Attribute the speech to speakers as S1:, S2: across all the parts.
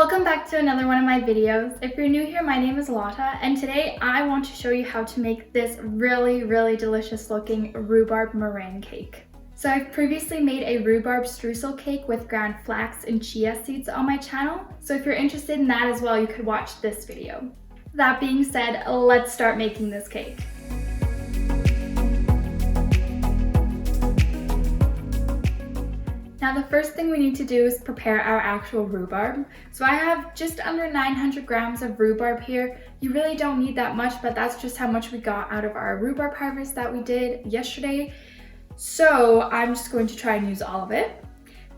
S1: Welcome back to another one of my videos. If you're new here, my name is Lotta, and today I want to show you how to make this really delicious looking rhubarb meringue cake. So I've previously made a rhubarb streusel cake with ground flax and chia seeds on my channel, so if you're interested in that as well, you could watch this video. That being said, let's start making this cake. Now the first thing we need to do is prepare our actual rhubarb. So I have just under 900 grams of rhubarb here. You really don't need that much, but that's just how much we got out of our rhubarb harvest that we did yesterday. So I'm just going to try and use all of it.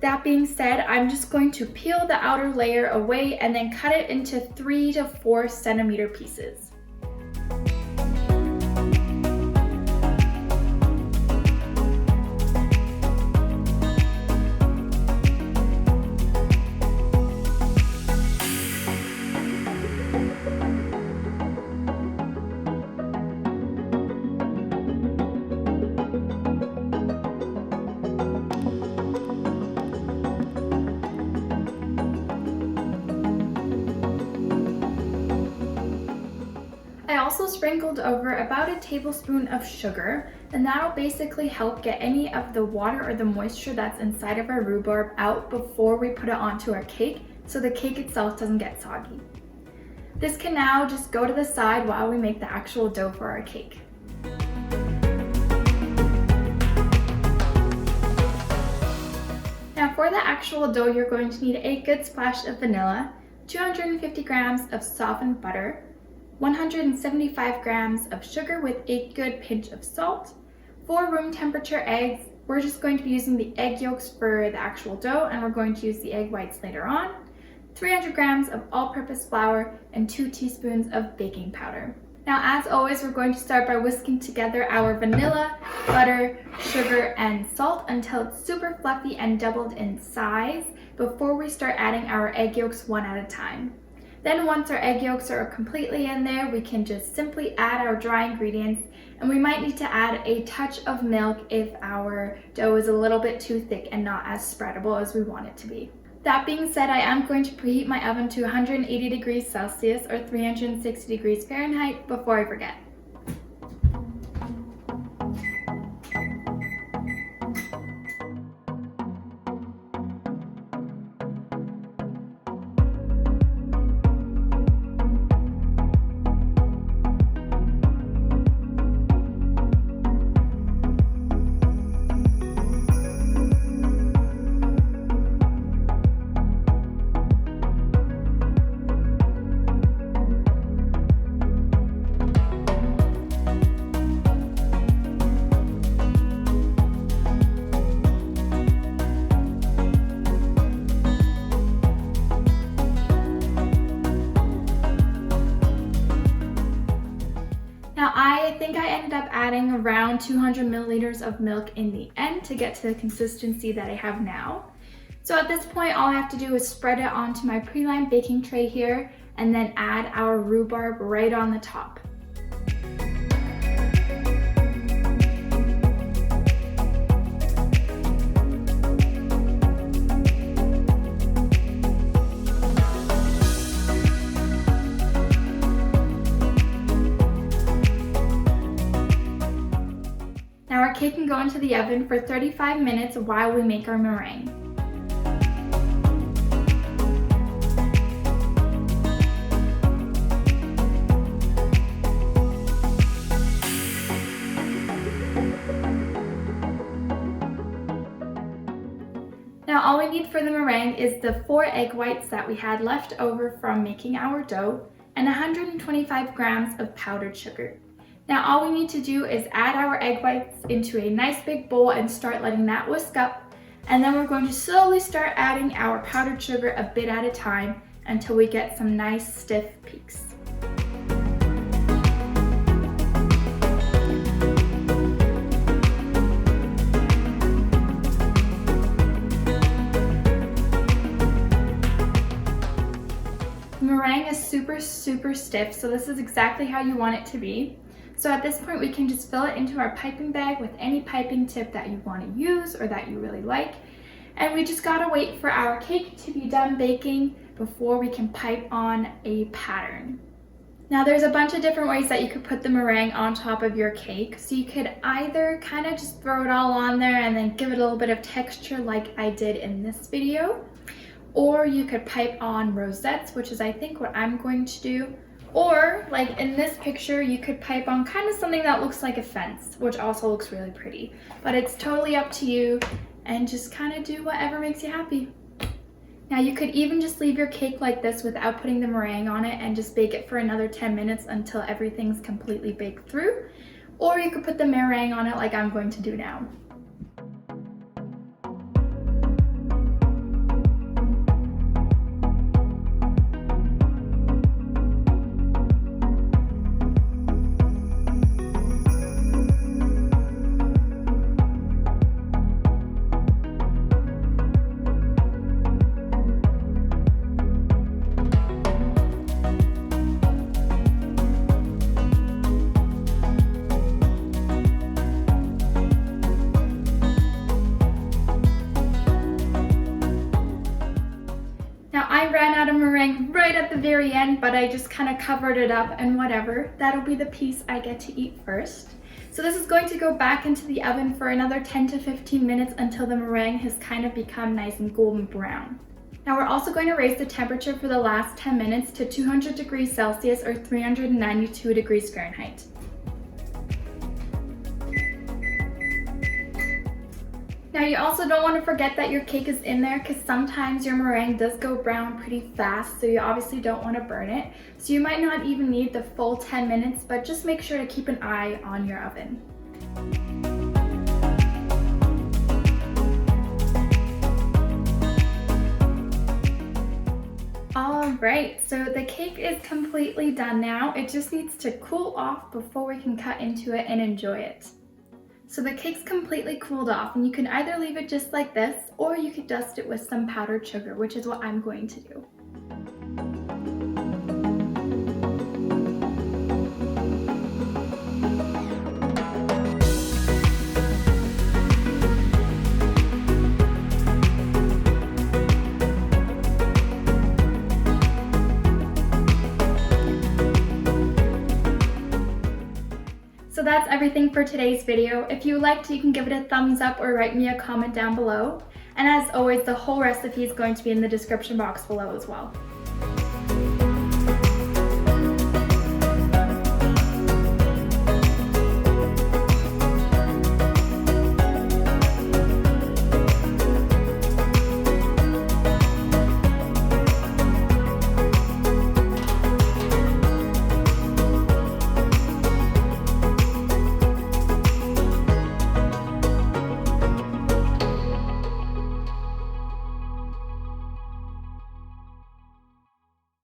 S1: That being said, I'm just going to peel the outer layer away and then cut it into 3 to 4 centimeter pieces. I also sprinkled over about a tablespoon of sugar, and that'll basically help get any of the water or the moisture that's inside of our rhubarb out before we put it onto our cake, so the cake itself doesn't get soggy. This can now just go to the side while we make the actual dough for our cake. Now for the actual dough, you're going to need a good splash of vanilla, 250 grams of softened butter, 175 grams of sugar with a good pinch of salt, 4 room temperature eggs. We're just going to be using the egg yolks for the actual dough, and we're going to use the egg whites later on, 300 grams of all-purpose flour, and 2 teaspoons of baking powder. Now, as always, we're going to start by whisking together our vanilla, butter, sugar, and salt until it's super fluffy and doubled in size before we start adding our egg yolks one at a time. Then once our egg yolks are completely in there, we can just simply add our dry ingredients, and we might need to add a touch of milk if our dough is a little bit too thick and not as spreadable as we want it to be. That being said, I am going to preheat my oven to 180 degrees Celsius or 360 degrees Fahrenheit before I forget. I think I ended up adding around 200 milliliters of milk in the end to get to the consistency that I have now. So at this point, all I have to do is spread it onto my pre-lined baking tray here and then add our rhubarb right on the top. Now our cake can go into the oven for 35 minutes while we make our meringue. Now all we need for the meringue is the 4 egg whites that we had left over from making our dough and 125 grams of powdered sugar. Now all we need to do is add our egg whites into a nice big bowl and start letting that whisk up, and then we're going to slowly start adding our powdered sugar a bit at a time until we get some nice stiff peaks. The meringue is super stiff, so this is exactly how you want it to be. So at this point, we can just fill it into our piping bag with any piping tip that you want to use or that you really like. And we just gotta wait for our cake to be done baking before we can pipe on a pattern. Now there's a bunch of different ways that you could put the meringue on top of your cake. So you could either kind of just throw it all on there and then give it a little bit of texture like I did in this video. Or you could pipe on rosettes, which is I think what I'm going to do. Or like in this picture, you could pipe on kind of something that looks like a fence, which also looks really pretty. But it's totally up to you and just kind of do whatever makes you happy. Now you could even just leave your cake like this without putting the meringue on it and just bake it for another 10 minutes until everything's completely baked through. Or you could put the meringue on it like I'm going to do now. I ran out of meringue right at the very end, but I just kind of covered it up and whatever. That'll be the piece I get to eat first. So this is going to go back into the oven for another 10 to 15 minutes until the meringue has kind of become nice and golden brown. Now we're also going to raise the temperature for the last 10 minutes to 200 degrees Celsius or 392 degrees Fahrenheit. Now you also don't want to forget that your cake is in there because sometimes your meringue does go brown pretty fast, so you obviously don't want to burn it. So you might not even need the full 10 minutes, but just make sure to keep an eye on your oven. Alright, so the cake is completely done now. It just needs to cool off before we can cut into it and enjoy it. So the cake's completely cooled off and you can either leave it just like this or you could dust it with some powdered sugar, which is what I'm going to do. So that's everything for today's video. If you liked it, you can give it a thumbs up or write me a comment down below. And as always, the whole recipe is going to be in the description box below as well.